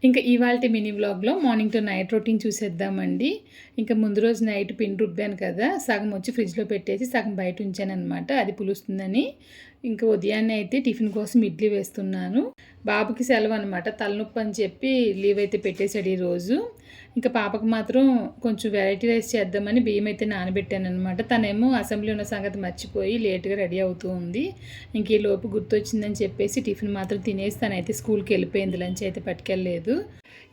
ఇంకా ఇవాల్టి మినీ వ్లాగ్‌లో మార్నింగ్ టు నైట్ రొటీన్ చూసేద్దామండి. ఇంకా ముందు రోజు నైట్ పిండి రుబ్బాను కదా! సగం వచ్చి ఫ్రిడ్జ్‌లో పెట్టేసి సగం బయట ఉంచాననమాట. అది పులుస్తుందని. ఇంకా ఉదయాన్నే అయితే టిఫిన్ కోసం ఇడ్లీ వేస్తున్నాను. బాబుకి సెలవనమాట. తలనొప్పి అని చెప్పి లీవ్ అయితే పెట్టేశాడు ఈరోజు. ఇంకా పాపకు మాత్రం కొంచెం వెరైటీ రైస్ చేద్దామని బియ్యం అయితే నానబెట్టాననమాట. తనేమో అసెంబ్లీ ఉన్న సంగతి మర్చిపోయి లేట్‌గా రెడీ అవుతూ ఉంది. ఇంక ఈలోపు గుర్తొచ్చిందని చెప్పేసి టిఫిన్ మాత్రం తినేసి తనైతే స్కూల్‌కి వెళ్ళిపోయింది. లంచ్ అయితే పట్టుకెళ్ళలేదు.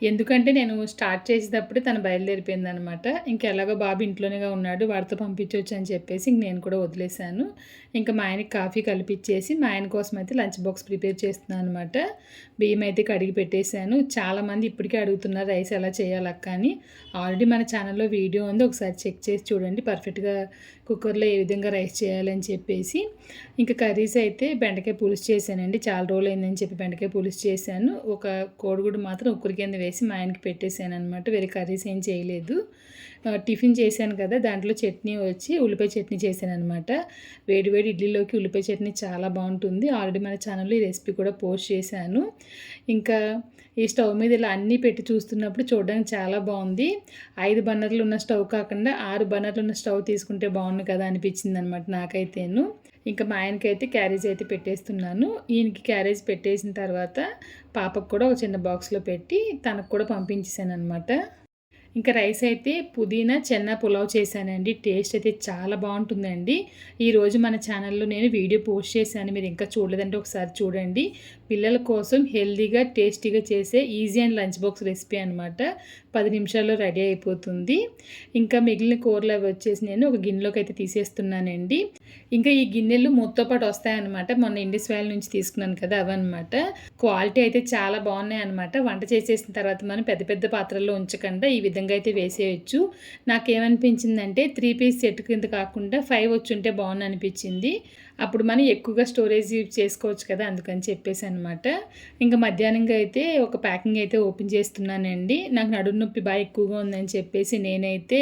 ఎందుకంటే నేను స్టార్ట్ చేసేటప్పుడే తను బయలుదేరిపోయిందనమాట. ఎలాగో బాబు ఇంట్లోనేగా ఉన్నాడు, వాడితో పంపించొచ్చు అని చెప్పేసి ఇంక నేను కూడా వదిలేశాను. ఇంకా మా ఆయనకి కాఫీ కలిపిచ్చేసి మా ఆయన కోసం అయితే లంచ్ బాక్స్ ప్రిపేర్ చేస్తున్నాను అనమాట. బియ్యం అయితే కడిగి పెట్టేశాను. చాలామంది ఇప్పటికే అడుగుతున్నారు రైస్ ఎలా చేయాలక్క అని. ఆల్రెడీ మన ఛానల్లో వీడియో ఉంది, ఒకసారి చెక్ చేసి చూడండి పర్ఫెక్ట్గా కుక్కర్లో ఏ విధంగా రైస్ చేయాలని చెప్పేసి. ఇంకా కర్రీస్ అయితే బెండకాయ పులుసు చేశానండి. చాలా రోజులు అయిందని చెప్పి బెండకాయ పులుసు చేశాను. ఒక కోడిగుడ్డు మాత్రం ఉక్కురి కింద వేసి మా ఆయనకి పెట్టేశాను అనమాట. వేరే కర్రీస్ ఏం చేయలేదు. టిఫిన్ చేశాను కదా, దాంట్లో చట్నీ వచ్చి ఉల్లిపాయ చట్నీ చేశాను అనమాట. వేడి వేడి ఇడ్లీలోకి ఉల్లిపాయ చట్నీ చాలా బాగుంటుంది. ఆల్రెడీ మన ఛానల్లో ఈ రెసిపీ కూడా పోస్ట్ చేశాను. ఇంకా ఈ స్టవ్ మీద ఇలా అన్నీ పెట్టి చూస్తున్నప్పుడు చూడడానికి చాలా బాగుంది. 5 బర్నర్లు ఉన్న స్టవ్ కాకుండా 6 బర్నర్లు ఉన్న స్టవ్ తీసుకుంటే బాగుండు కదా అనిపించింది అనమాట నాకైతేను. ఇంకా మా ఆయనకైతే క్యారేజ్ అయితే పెట్టేస్తున్నాను. ఈయనకి క్యారేజ్ పెట్టేసిన తర్వాత పాపకు కూడా ఒక చిన్న బాక్స్లో పెట్టి తనకు కూడా పంపించేసాను అనమాట. ఇంకా రైస్ అయితే పుదీనా చెన్నా పులావ్ చేశానండి. టేస్ట్ అయితే చాలా బాగుంటుందండి. ఈరోజు మన ఛానల్లో నేను వీడియో పోస్ట్ చేశాను, మీరు ఇంకా చూడలేదంటే ఒకసారి చూడండి. పిల్లల కోసం హెల్తీగా టేస్టీగా చేసే easy and lunch box recipe అనమాట. 10 నిమిషాల్లో రెడీ అయిపోతుంది. ఇంకా మిగిలిన కూరలు అవి వచ్చేసి నేను ఒక గిన్నెలోకి అయితే తీసేస్తున్నానండి. ఇంకా ఈ గిన్నెలు మూతతో పాటు వస్తాయన్నమాట. మొన్న ఇండిస్ వ్యాలీ నుంచి తీసుకున్నాను కదా, అవన్నమాట. క్వాలిటీ అయితే చాలా బాగున్నాయి అనమాట. వంట చేసేసిన తర్వాత మనం పెద్ద పెద్ద పాత్రల్లో ఉంచకుండా ఈ విధంగా అయితే వేసేయచ్చు. నాకేమనిపించిందంటే 3 పీస్ సెట్ కింద కాకుండా 5 వచ్చి ఉంటే బాగుంది అనిపించింది. అప్పుడు మనం ఎక్కువగా స్టోరేజ్ యూజ్ చేసుకోవచ్చు కదా, అందుకని చెప్పేసి అనమాట. ఇంకా మధ్యాహ్నంగా అయితే ఒక ప్యాకింగ్ అయితే ఓపెన్ చేస్తున్నానండి. నాకు నడుము నొప్పి బాగా ఎక్కువగా ఉందని చెప్పేసి నేనైతే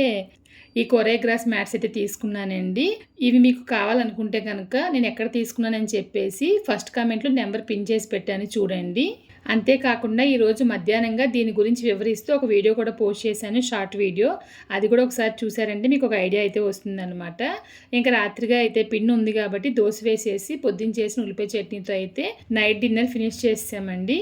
ఈ కొరియోగ్రాఫ్ మ్యాట్స్ అయితే తీసుకున్నానండి. ఇవి మీకు కావాలనుకుంటే కనుక నేను ఎక్కడ తీసుకున్నానని చెప్పేసి ఫస్ట్ కామెంట్లో నెంబర్ పిన్ చేసి పెట్టాను చూడండి. అంతేకాకుండా ఈరోజు మధ్యాహ్నంగా దీని గురించి వివరిస్తూ ఒక వీడియో కూడా పోస్ట్ చేశాను, షార్ట్ వీడియో. అది కూడా ఒకసారి చూసారంటే మీకు ఒక ఐడియా అయితే వస్తుందన్నమాట. ఇంకా రాత్రిగా అయితే పిండి ఉంది కాబట్టి దోశ వేసేసి పొద్దున్న చేసిన ఉల్లిపాయ చట్నీతో అయితే నైట్ డిన్నర్ ఫినిష్ చేసామండి.